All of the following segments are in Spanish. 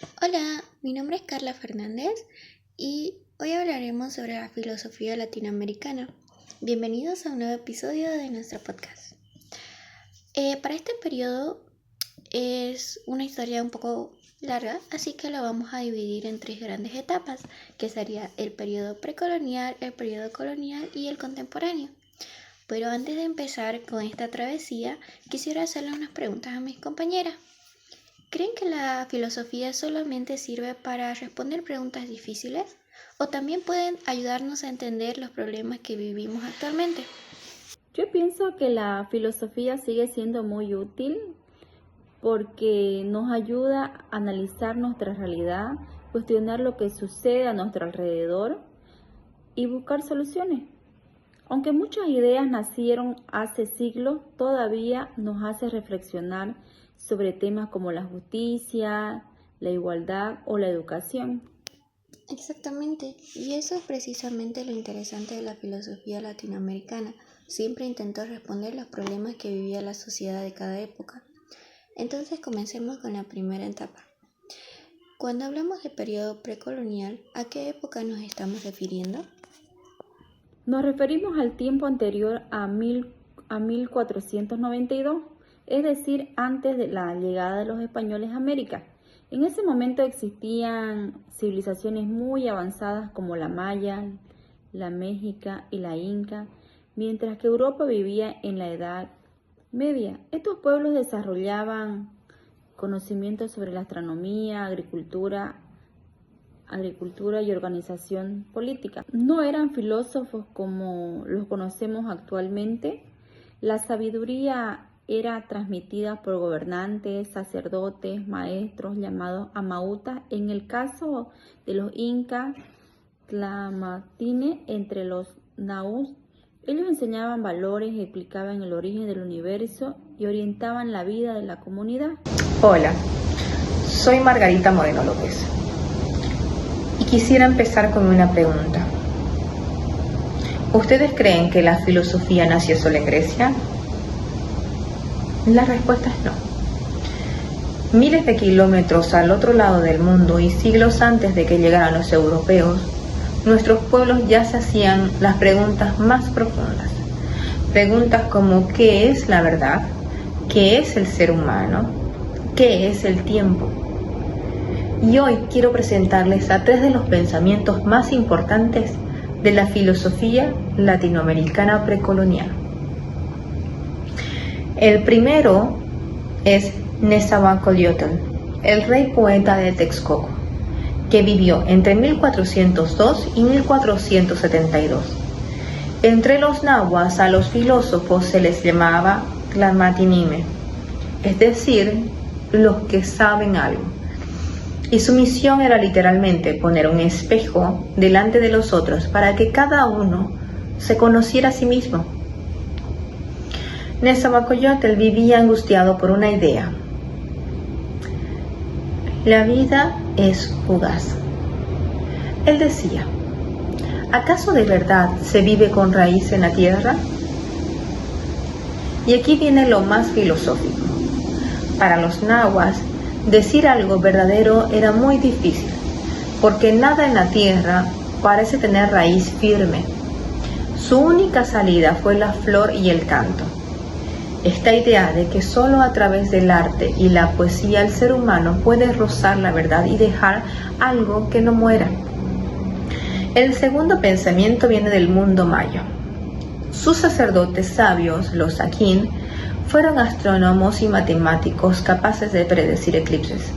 Hola, mi nombre es Carla Fernández y hoy hablaremos sobre la filosofía latinoamericana. Bienvenidos a un nuevo episodio de nuestro podcast. Para este periodo es una historia un poco larga, así que lo vamos a dividir en tres grandes etapas, que sería el periodo precolonial, el periodo colonial y el contemporáneo. Pero antes de empezar con esta travesía, quisiera hacerle unas preguntas a mis compañeras. ¿Creen que la filosofía solamente sirve para responder preguntas difíciles o también pueden ayudarnos a entender los problemas que vivimos actualmente? Yo pienso que la filosofía sigue siendo muy útil porque nos ayuda a analizar nuestra realidad, cuestionar lo que sucede a nuestro alrededor y buscar soluciones. Aunque muchas ideas nacieron hace siglos, todavía nos hace reflexionar sobre temas como la justicia, la igualdad o la educación. Exactamente, y eso es precisamente lo interesante de la filosofía latinoamericana. Siempre intentó responder los problemas que vivía la sociedad de cada época. Entonces comencemos con la primera etapa. Cuando hablamos de periodo precolonial, ¿a qué época nos estamos refiriendo? Nos referimos al tiempo anterior a 1492, es decir, antes de la llegada de los españoles a América. En ese momento existían civilizaciones muy avanzadas como la maya, la méxica y la inca, mientras que Europa vivía en la Edad Media. Estos pueblos desarrollaban conocimientos sobre la astronomía, agricultura y organización política. No eran filósofos como los conocemos actualmente. La sabiduría era transmitida por gobernantes, sacerdotes, maestros llamados amautas. En el caso de los incas, tlamatine, entre los naús, ellos enseñaban valores, explicaban el origen del universo y orientaban la vida de la comunidad. Hola, soy Margarita Moreno López y quisiera empezar con una pregunta. ¿Ustedes creen que la filosofía nació solo en Grecia? La respuesta es no. Miles de kilómetros al otro lado del mundo y siglos antes de que llegaran los europeos, nuestros pueblos ya se hacían las preguntas más profundas. Preguntas como ¿qué es la verdad? ¿Qué es el ser humano? ¿Qué es el tiempo? Y hoy quiero presentarles a tres de los pensamientos más importantes de la filosofía latinoamericana precolonial. El primero es Nezahualcóyotl, el rey poeta de Texcoco, que vivió entre 1402 y 1472. Entre los nahuas a los filósofos se les llamaba Tlamatínime, es decir, los que saben algo. Y su misión era literalmente poner un espejo delante de los otros para que cada uno se conociera a sí mismo. Nezahualcóyotl vivía angustiado por una idea. La vida es fugaz. Él decía, ¿acaso de verdad se vive con raíz en la tierra? Y aquí viene lo más filosófico. Para los nahuas, decir algo verdadero era muy difícil, porque nada en la tierra parece tener raíz firme. Su única salida fue la flor y el canto. Esta idea de que solo a través del arte y la poesía el ser humano puede rozar la verdad y dejar algo que no muera. El segundo pensamiento viene del mundo maya. Sus sacerdotes sabios, los Akin, fueron astrónomos y matemáticos capaces de predecir eclipses.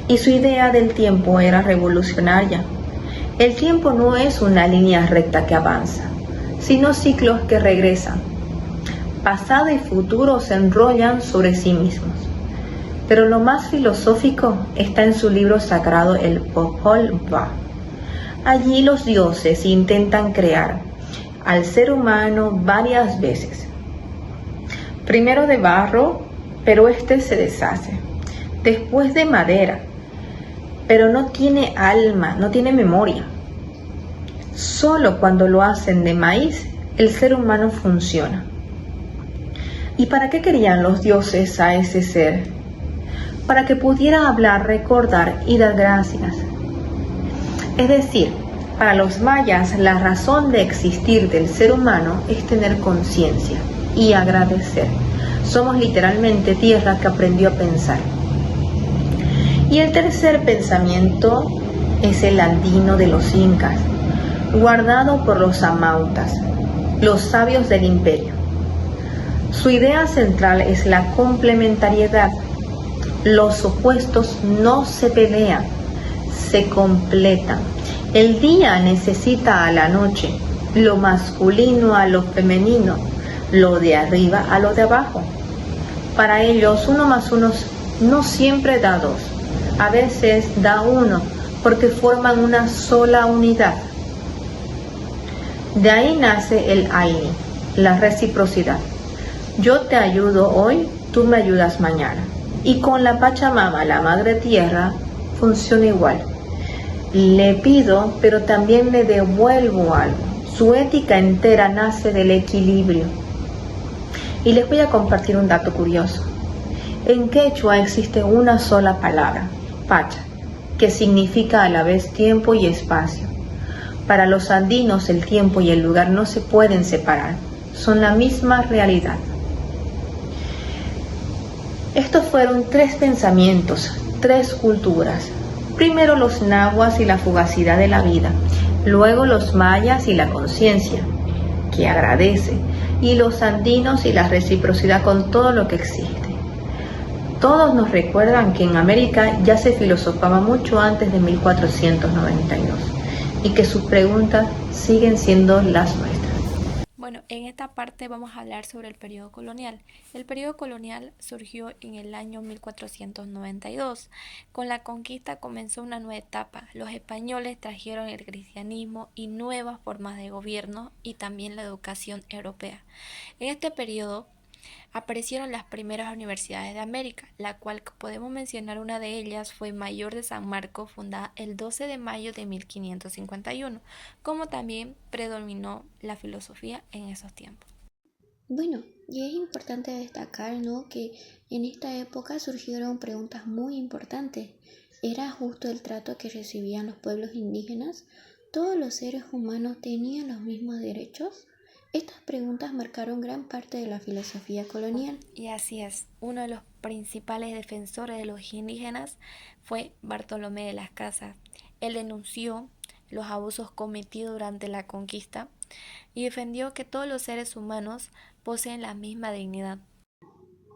Y su idea del tiempo era revolucionaria. El tiempo no es una línea recta que avanza, sino ciclos que regresan. Pasado y futuro se enrollan sobre sí mismos. Pero lo más filosófico está en su libro sagrado, el Popol Vuh. Allí los dioses intentan crear al ser humano varias veces. Primero de barro, pero este se deshace. Después de madera, pero no tiene alma, no tiene memoria. Solo cuando lo hacen de maíz, el ser humano funciona. ¿Y para qué querían los dioses a ese ser? para que pudiera hablar, recordar y dar gracias. Es decir, para los mayas la razón de existir del ser humano es tener conciencia y agradecer. Somos literalmente tierra que aprendió a pensar. Y el tercer pensamiento es el andino de los incas, guardado por los amautas, los sabios del imperio. Su idea central es la complementariedad. Los opuestos no se pelean, se completan. El día necesita a la noche, lo masculino a lo femenino, lo de arriba a lo de abajo. Para ellos 1 más 1 no siempre da 2, a veces da 1 porque forman una sola unidad. De ahí nace el Aini, la reciprocidad. Yo te ayudo hoy, tú me ayudas mañana. Y con la Pachamama, la Madre Tierra, funciona igual. Le pido, pero también le devuelvo algo. Su ética entera nace del equilibrio. Y les voy a compartir un dato curioso. En quechua existe una sola palabra, pacha, que significa a la vez tiempo y espacio. Para los andinos el tiempo y el lugar no se pueden separar, son la misma realidad. Estos fueron 3 pensamientos, 3 culturas. Primero los nahuas y la fugacidad de la vida, luego los mayas y la conciencia, que agradece, y los andinos y la reciprocidad con todo lo que existe. Todos nos recuerdan que en América ya se filosofaba mucho antes de 1492 y que sus preguntas siguen siendo las nuestras. Bueno, en esta parte vamos a hablar sobre el periodo colonial. El periodo colonial surgió en el año 1492. Con la conquista comenzó una nueva etapa. Los españoles trajeron el cristianismo y nuevas formas de gobierno y también la educación europea. En este periodo aparecieron las primeras universidades de América, la cual podemos mencionar una de ellas fue Mayor de San Marcos, fundada el 12 de mayo de 1551, como también predominó la filosofía en esos tiempos. Bueno, y es importante destacar, ¿no?, que en esta época surgieron preguntas muy importantes. ¿Era justo el trato que recibían los pueblos indígenas? ¿Todos los seres humanos tenían los mismos derechos? Estas preguntas marcaron gran parte de la filosofía colonial. Y así es, uno de los principales defensores de los indígenas fue Bartolomé de las Casas. Él denunció los abusos cometidos durante la conquista y defendió que todos los seres humanos poseen la misma dignidad.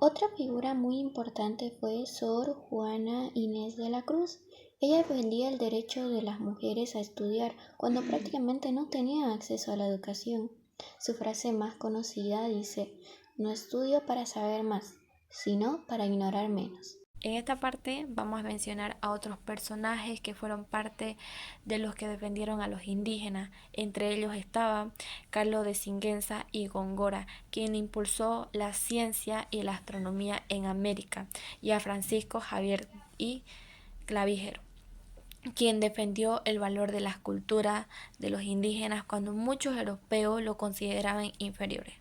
Otra figura muy importante fue Sor Juana Inés de la Cruz. Ella defendía el derecho de las mujeres a estudiar cuando prácticamente no tenían acceso a la educación. Su frase más conocida dice: no estudio para saber más, sino para ignorar menos. En esta parte vamos a mencionar a otros personajes que fueron parte de los que defendieron a los indígenas. Entre ellos estaba Carlos de Sigüenza y Góngora, quien impulsó la ciencia y la astronomía en América, y a Francisco Javier y Clavijero, quien defendió el valor de las culturas de los indígenas cuando muchos europeos lo consideraban inferiores.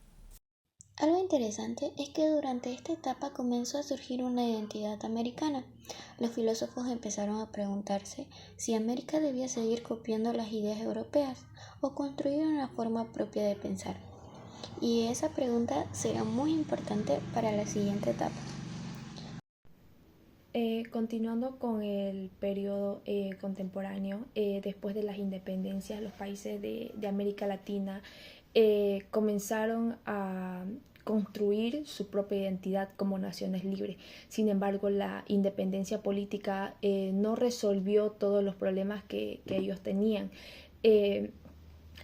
Algo interesante es que durante esta etapa comenzó a surgir una identidad americana. Los filósofos empezaron a preguntarse si América debía seguir copiando las ideas europeas o construir una forma propia de pensar. Y esa pregunta será muy importante para la siguiente etapa. Continuando con el periodo contemporáneo, después de las independencias, los países de América Latina comenzaron a construir su propia identidad como naciones libres. Sin embargo, la independencia política no resolvió todos los problemas que ellos tenían.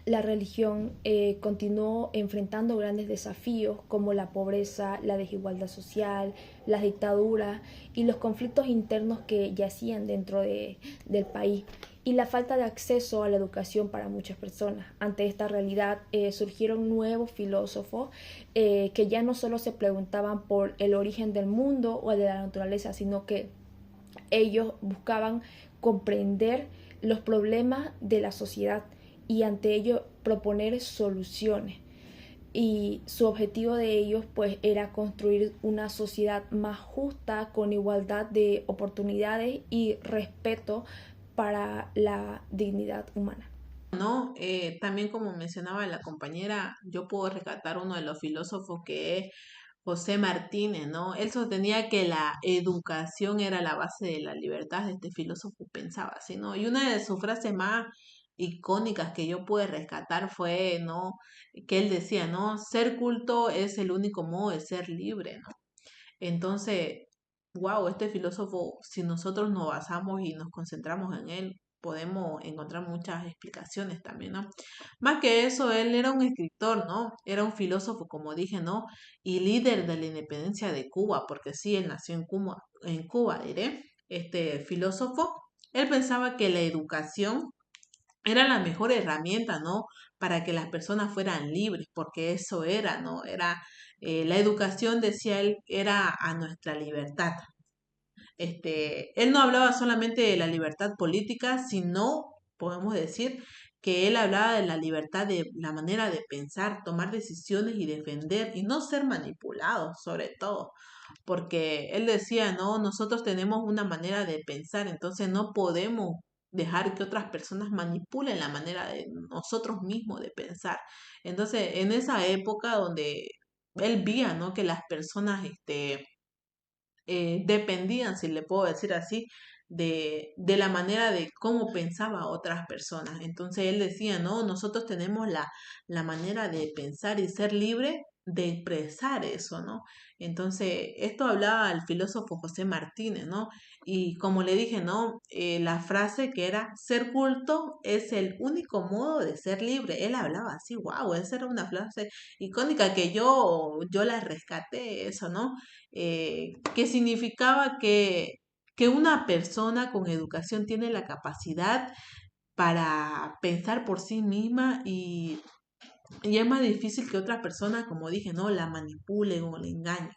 La religión continuó enfrentando grandes desafíos como la pobreza, la desigualdad social, las dictaduras y los conflictos internos que yacían dentro del país, y la falta de acceso a la educación para muchas personas. Ante esta realidad surgieron nuevos filósofos que ya no solo se preguntaban por el origen del mundo o de la naturaleza, sino que ellos buscaban comprender los problemas de la sociedad y ante ello proponer soluciones. y su objetivo de ellos pues era construir una sociedad más justa con igualdad de oportunidades y respeto para la dignidad humana. ¿No? También como mencionaba la compañera, yo puedo rescatar uno de los filósofos que es José Martínez, ¿no? Él sostenía que la educación era la base de la libertad, este filósofo pensaba así, ¿no? Y una de sus frases más icónicas que yo pude rescatar fue, ¿no? Que él decía, ¿no? Ser culto es el único modo de ser libre, ¿no? Entonces, wow, este filósofo, si nosotros nos basamos y nos concentramos en él, podemos encontrar muchas explicaciones también, ¿no? Más que eso, él era un escritor, ¿no? Era un filósofo, como dije, ¿no? Y líder de la independencia de Cuba, porque sí, él nació en Cuba, diré. Este filósofo, él pensaba que la educación era la mejor herramienta, ¿no? Para que las personas fueran libres, porque eso era, ¿no? Era la educación, decía él, era a nuestra libertad. Él no hablaba solamente de la libertad política, sino, podemos decir, que él hablaba de la libertad de la manera de pensar, tomar decisiones y defender, y no ser manipulado, sobre todo, porque él decía, no, nosotros tenemos una manera de pensar, entonces no podemos dejar que otras personas manipulen la manera de nosotros mismos de pensar. Entonces, en esa época donde él veía, ¿no? Que las personas, dependían, si le puedo decir así, de la manera de cómo pensaba otras personas. Entonces él decía, no, nosotros tenemos la manera de pensar y ser libre de expresar eso, ¿no? Entonces, esto hablaba el filósofo José Martínez, ¿no? Y como le dije, ¿no? La frase que era, ser culto es el único modo de ser libre. Él hablaba así, wow, esa era una frase icónica que yo la rescaté, eso, ¿no? Que significaba que una persona con educación tiene la capacidad para pensar por sí misma y es más difícil que otras personas, como dije, no la manipulen o la engañen.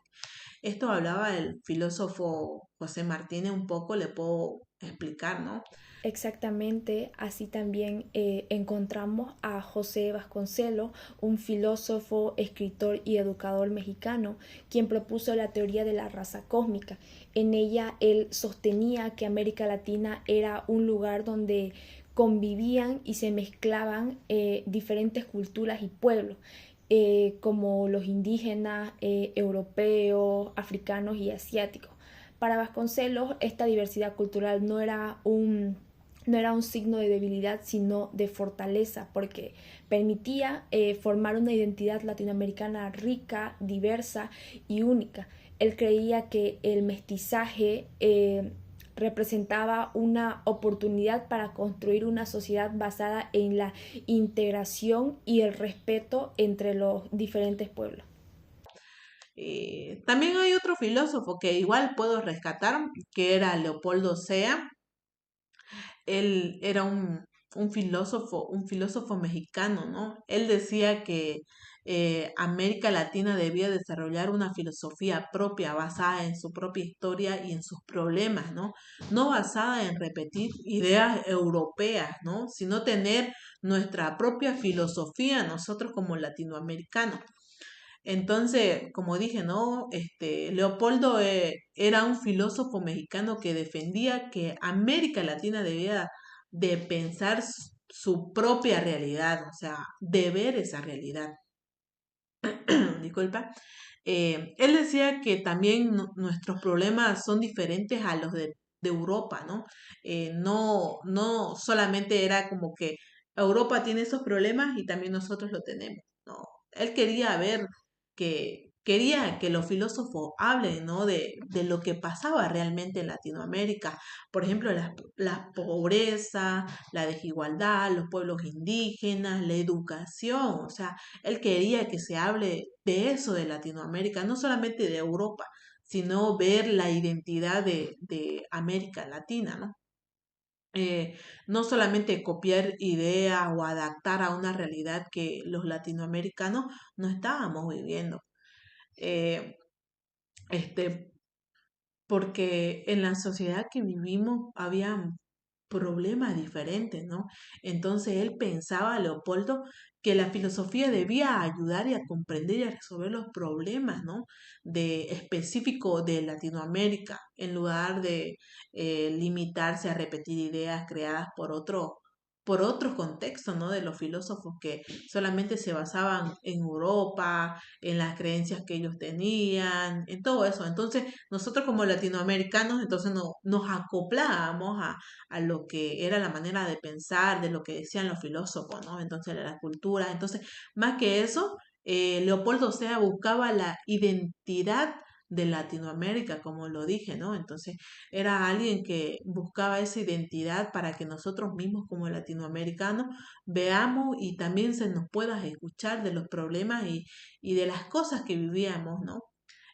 Esto hablaba el filósofo José Martínez un poco, le puedo explicar, ¿no? Exactamente, así también encontramos a José Vasconcelos, un filósofo, escritor y educador mexicano, quien propuso la teoría de la raza cósmica. En ella él sostenía que América Latina era un lugar donde convivían y se mezclaban diferentes culturas y pueblos, como los indígenas, europeos, africanos y asiáticos. Para Vasconcelos, esta diversidad cultural no era un signo de debilidad, sino de fortaleza, porque permitía formar una identidad latinoamericana rica, diversa y única. Él creía que el mestizaje representaba una oportunidad para construir una sociedad basada en la integración y el respeto entre los diferentes pueblos. También hay otro filósofo que igual puedo rescatar, que era Leopoldo Sea. Él era un filósofo mexicano, ¿no? Él decía que América Latina debía desarrollar una filosofía propia, basada en su propia historia y en sus problemas, ¿no? No basada en repetir ideas europeas, ¿no? Sino tener nuestra propia filosofía nosotros como latinoamericanos. Entonces, como dije, ¿no? Leopoldo era un filósofo mexicano que defendía que América Latina debía de pensar su propia realidad, o sea, de ver esa realidad. Disculpa. Él decía que también nuestros problemas son diferentes a los de Europa, ¿no? No solamente era como que Europa tiene esos problemas y también nosotros lo tenemos, ¿no? Él quería ver quería que los filósofos hablen, ¿no? De lo que pasaba realmente en Latinoamérica. Por ejemplo, la pobreza, la desigualdad, los pueblos indígenas, la educación, o sea, él quería que se hable de eso de Latinoamérica, no solamente de Europa, sino ver la identidad de América Latina, ¿no? No solamente copiar ideas o adaptar a una realidad que los latinoamericanos no estábamos viviendo. Eh, este, Porque en la sociedad que vivimos había problemas diferentes, ¿no? Entonces él pensaba, Leopoldo, que la filosofía debía ayudar y a comprender y a resolver los problemas, ¿no? De específico de Latinoamérica, en lugar de limitarse a repetir ideas creadas por otros contextos, ¿no? De los filósofos que solamente se basaban en Europa, en las creencias que ellos tenían, en todo eso. Entonces, nosotros como latinoamericanos, entonces nos acoplábamos a lo que era la manera de pensar, de lo que decían los filósofos, ¿no? Entonces, de la cultura. Entonces, más que eso, Leopoldo Sea buscaba la identidad de Latinoamérica, como lo dije, ¿no? Entonces, era alguien que buscaba esa identidad para que nosotros mismos como latinoamericanos veamos y también se nos pueda escuchar de los problemas y de las cosas que vivíamos, ¿no?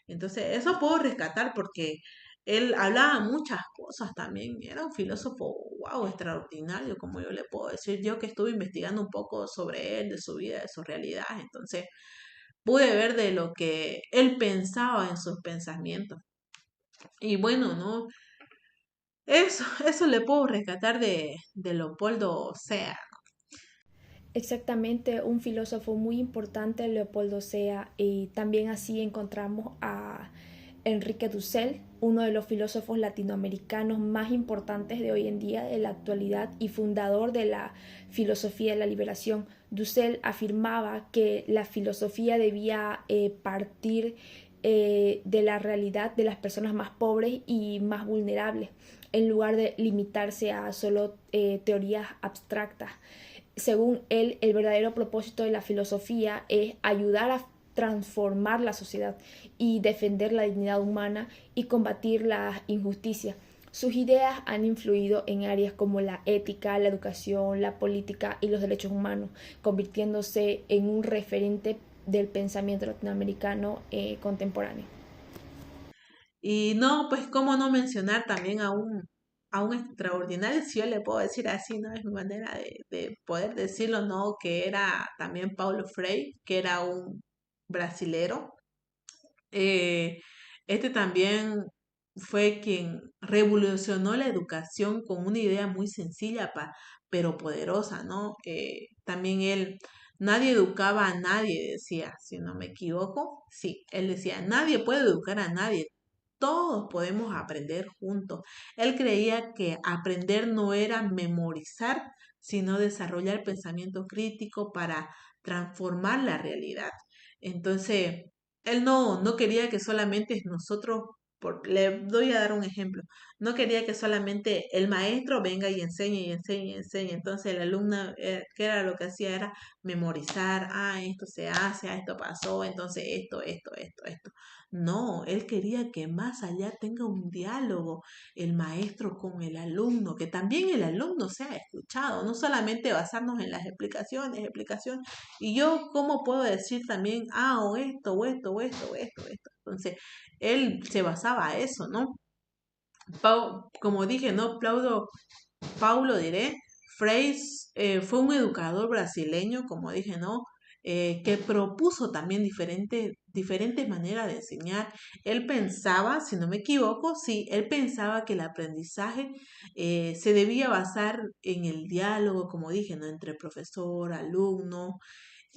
Entonces, eso puedo rescatar porque él hablaba muchas cosas también. Era un filósofo, wow, extraordinario, como yo le puedo decir. Yo que estuve investigando un poco sobre él, de su vida, de su realidad, entonces pude ver de lo que él pensaba en sus pensamientos. Y bueno, ¿no? Eso le puedo rescatar de Leopoldo Sea. Exactamente, un filósofo muy importante, Leopoldo Sea, y también así encontramos a Enrique Dussel, uno de los filósofos latinoamericanos más importantes de hoy en día, de la actualidad, y fundador de la filosofía de la liberación. Dussel afirmaba que la filosofía debía partir de la realidad de las personas más pobres y más vulnerables, en lugar de limitarse a solo teorías abstractas. Según él, el verdadero propósito de la filosofía es ayudar a transformar la sociedad y defender la dignidad humana y combatir las injusticias. Sus ideas han influido en áreas como la ética, la educación, la política y los derechos humanos, convirtiéndose en un referente del pensamiento latinoamericano contemporáneo. Y no, pues cómo no mencionar también a un extraordinario, si yo le puedo decir así, ¿no? Es mi manera de poder decirlo, ¿no? Que era también Paulo Freire, que era un brasilero. Eh, este también fue quien revolucionó la educación con una idea muy sencilla, pero poderosa, ¿no? También él, nadie educaba a nadie, decía, si no me equivoco, sí, él decía, nadie puede educar a nadie, todos podemos aprender juntos. Él creía que aprender no era memorizar, sino desarrollar pensamiento crítico para transformar la realidad. Entonces, él no quería que solamente nosotros, le doy a dar un ejemplo, no quería que solamente el maestro venga y enseñe y enseñe y enseñe. Entonces el alumno, ¿qué era lo que hacía? Era memorizar, esto se hace, esto pasó, entonces esto. No, él quería que más allá tenga un diálogo el maestro con el alumno, que también el alumno sea escuchado, no solamente basarnos en las explicaciones, y yo, ¿cómo puedo decir también, o esto? Entonces, él se basaba a eso, ¿no? Como dije, ¿no? Paulo diré, Freire fue un educador brasileño, como dije, ¿no? Que propuso también diferentes maneras de enseñar. Él pensaba, si no me equivoco, sí, él pensaba que el aprendizaje se debía basar en el diálogo, como dije, ¿no? Entre profesor, alumno,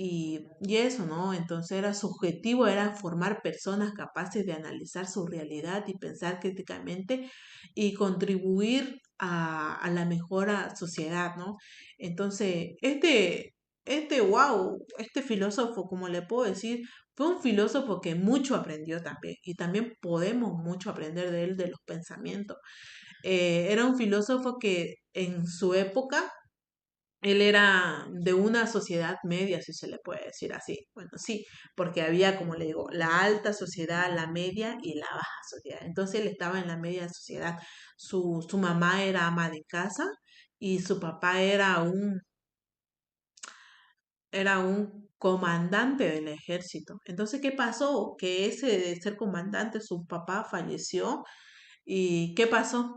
y eso, ¿no? Entonces su objetivo era formar personas capaces de analizar su realidad y pensar críticamente y contribuir a la mejora sociedad, ¿no? Entonces, este filósofo, como le puedo decir, fue un filósofo que mucho aprendió también y también podemos mucho aprender de él, de los pensamientos. Era un filósofo que en su época él era de una sociedad media, si se le puede decir así. Bueno, sí, porque había, como le digo, la alta sociedad, la media y la baja sociedad. Entonces él estaba en la media sociedad. Su mamá era ama de casa y su papá era un comandante del ejército. Entonces, ¿qué pasó? Que ese de ser comandante, su papá falleció. ¿Y qué pasó?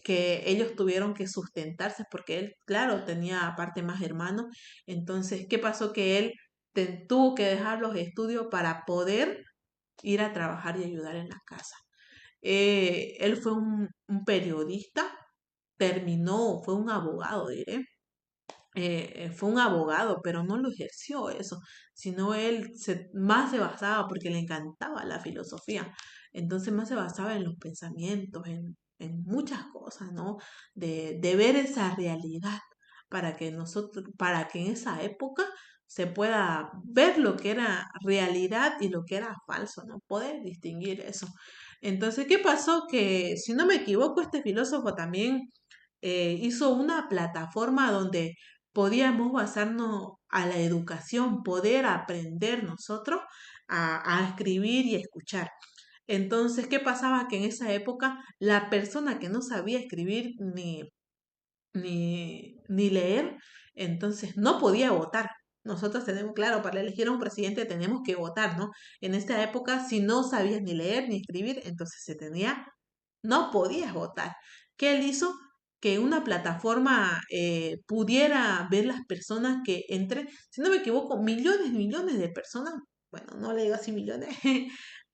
Que ellos tuvieron que sustentarse porque él, claro, tenía aparte más hermanos. Entonces, ¿qué pasó? Que él tuvo que dejar los estudios para poder ir a trabajar y ayudar en la casa. Él fue un periodista terminó, fue un abogado, diré, fue un abogado, pero no lo ejerció eso, sino más se basaba, porque le encantaba la filosofía, entonces más se basaba en los pensamientos, en muchas cosas, ¿no? De ver esa realidad para que en esa época se pueda ver lo que era realidad y lo que era falso, ¿no? Poder distinguir eso. Entonces, ¿qué pasó? Que, si no me equivoco, este filósofo también hizo una plataforma donde podíamos basarnos a la educación, poder aprender nosotros a escribir y escuchar. Entonces, ¿qué pasaba? Que en esa época la persona que no sabía escribir ni leer, entonces no podía votar. Nosotros tenemos, claro, para elegir a un presidente tenemos que votar, ¿no? En esta época, si no sabías ni leer ni escribir, entonces no podías votar. ¿Qué él hizo? Que una plataforma pudiera ver las personas que entre, si no me equivoco, millones y millones de personas, bueno, no le digo así millones,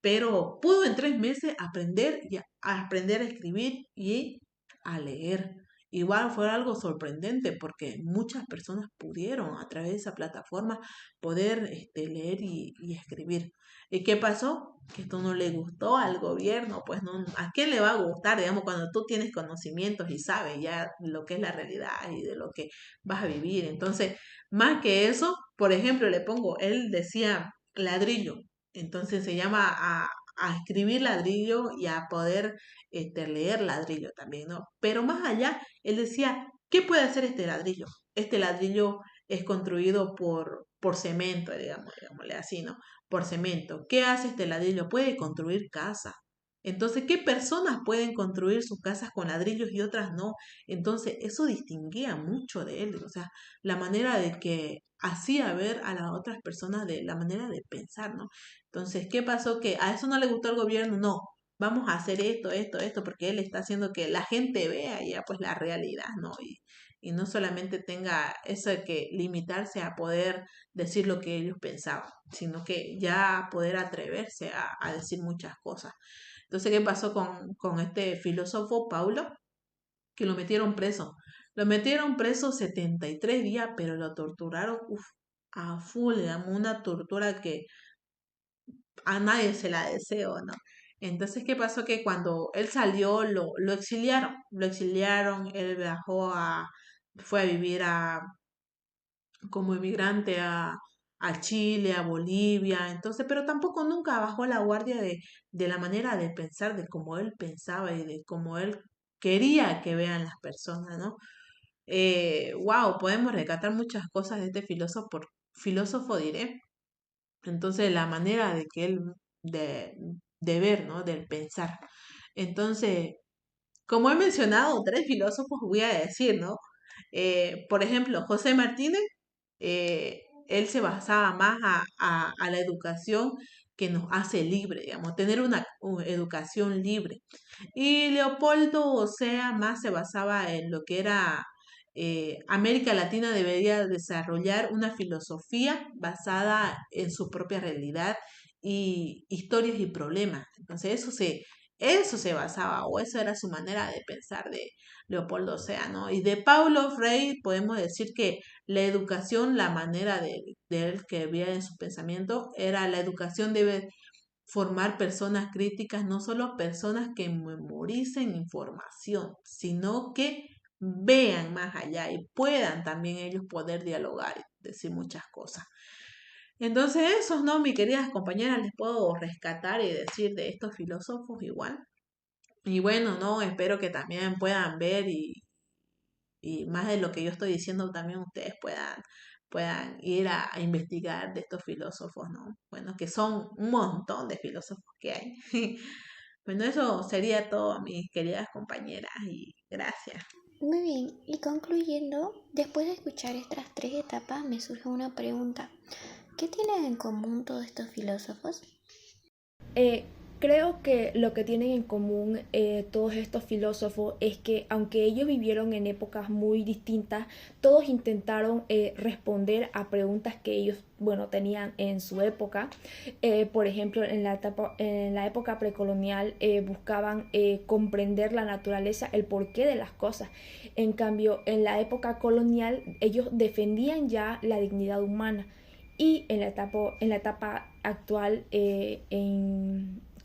pero pudo en 3 meses a aprender a escribir y a leer. Igual fue algo sorprendente porque muchas personas pudieron a través de esa plataforma poder leer y escribir. ¿Y qué pasó? Que esto no le gustó al gobierno, pues no, ¿a quién le va a gustar, digamos, cuando tú tienes conocimientos y sabes ya lo que es la realidad y de lo que vas a vivir? Entonces, más que eso, por ejemplo, le pongo, él decía ladrillo, entonces se llama a escribir ladrillo y a poder leer ladrillo también, ¿no? Pero más allá, él decía, ¿qué puede hacer este ladrillo? Este ladrillo es construido por cemento, digámosle así, ¿no? Por cemento. ¿Qué hace este ladrillo? Puede construir casa. Entonces, ¿qué personas pueden construir sus casas con ladrillos y otras no? Entonces, eso distinguía mucho de él, o sea, la manera de que hacía ver a las otras personas de la manera de pensar, ¿no? Entonces, ¿qué pasó? Que a eso no le gustó al gobierno, no. Vamos a hacer esto, porque él está haciendo que la gente vea ya pues la realidad, ¿no? Y no solamente tenga eso de que limitarse a poder decir lo que ellos pensaban, sino que ya poder atreverse a decir muchas cosas. Entonces, ¿qué pasó con este filósofo Paulo? Que lo metieron preso. Lo metieron preso 73 días, pero lo torturaron a full, digamos, una tortura que a nadie se la deseo, ¿no? Entonces, ¿qué pasó? Que cuando él salió, lo exiliaron, él fue a vivir como inmigrante a Chile, a Bolivia, entonces, pero tampoco nunca bajó la guardia de la manera de pensar, de cómo él pensaba y de cómo él quería que vean las personas, ¿no? Wow, podemos rescatar muchas cosas de este filósofo diré. Entonces, la manera de que él, de ver, ¿no? Del pensar. Entonces, como he mencionado, 3 filósofos voy a decir, ¿no? Por ejemplo, José Martínez, él se basaba más a la educación que nos hace libre, digamos, tener una educación libre. Y Leopoldo, o sea, más se basaba en lo que era América Latina debería desarrollar una filosofía basada en su propia realidad y historias y problemas. Entonces eso se basaba, o eso era su manera de pensar de Leopoldo Sea, ¿no? Y de Paulo Freire podemos decir que la educación, la manera de él que veía en su pensamiento, era la educación debe formar personas críticas, no solo personas que memoricen información, sino que vean más allá y puedan también ellos poder dialogar y decir muchas cosas. Entonces, esos no, mi queridas compañeras, les puedo rescatar y decir de estos filósofos igual. Y bueno, no, espero que también puedan ver y más de lo que yo estoy diciendo también ustedes puedan ir a investigar de estos filósofos, ¿no? Bueno, que son un montón de filósofos que hay. Bueno, eso sería todo, mis queridas compañeras, y gracias. Muy bien, y concluyendo, después de escuchar estas 3 etapas me surge una pregunta. ¿Qué tienen en común todos estos filósofos? Creo que lo que tienen en común todos estos filósofos es que aunque ellos vivieron en épocas muy distintas, todos intentaron responder a preguntas que ellos, bueno, tenían en su época. Por ejemplo, en la época precolonial buscaban comprender la naturaleza, el porqué de las cosas. En cambio, en la época colonial ellos defendían ya la dignidad humana. Y en la etapa actual,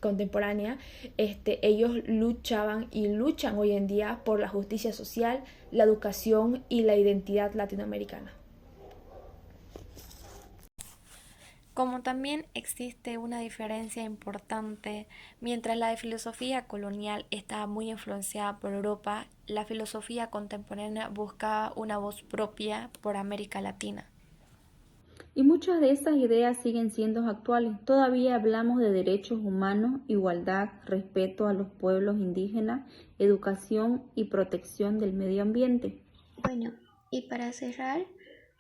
contemporánea, ellos luchaban y luchan hoy en día por la justicia social, la educación y la identidad latinoamericana. Como también existe una diferencia importante, mientras la filosofía colonial estaba muy influenciada por Europa, la filosofía contemporánea buscaba una voz propia por América Latina. Y muchas de esas ideas siguen siendo actuales. Todavía hablamos de derechos humanos, igualdad, respeto a los pueblos indígenas, educación y protección del medio ambiente. Bueno, y para cerrar,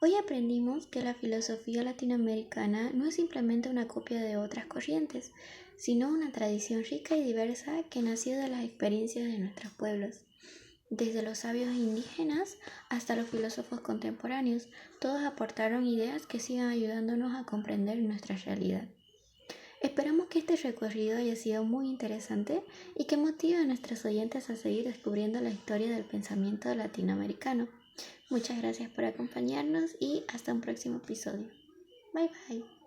hoy aprendimos que la filosofía latinoamericana no es simplemente una copia de otras corrientes, sino una tradición rica y diversa que nació de las experiencias de nuestros pueblos. Desde los sabios indígenas hasta los filósofos contemporáneos, todos aportaron ideas que sigan ayudándonos a comprender nuestra realidad. Esperamos que este recorrido haya sido muy interesante y que motive a nuestros oyentes a seguir descubriendo la historia del pensamiento latinoamericano. Muchas gracias por acompañarnos y hasta un próximo episodio. Bye bye.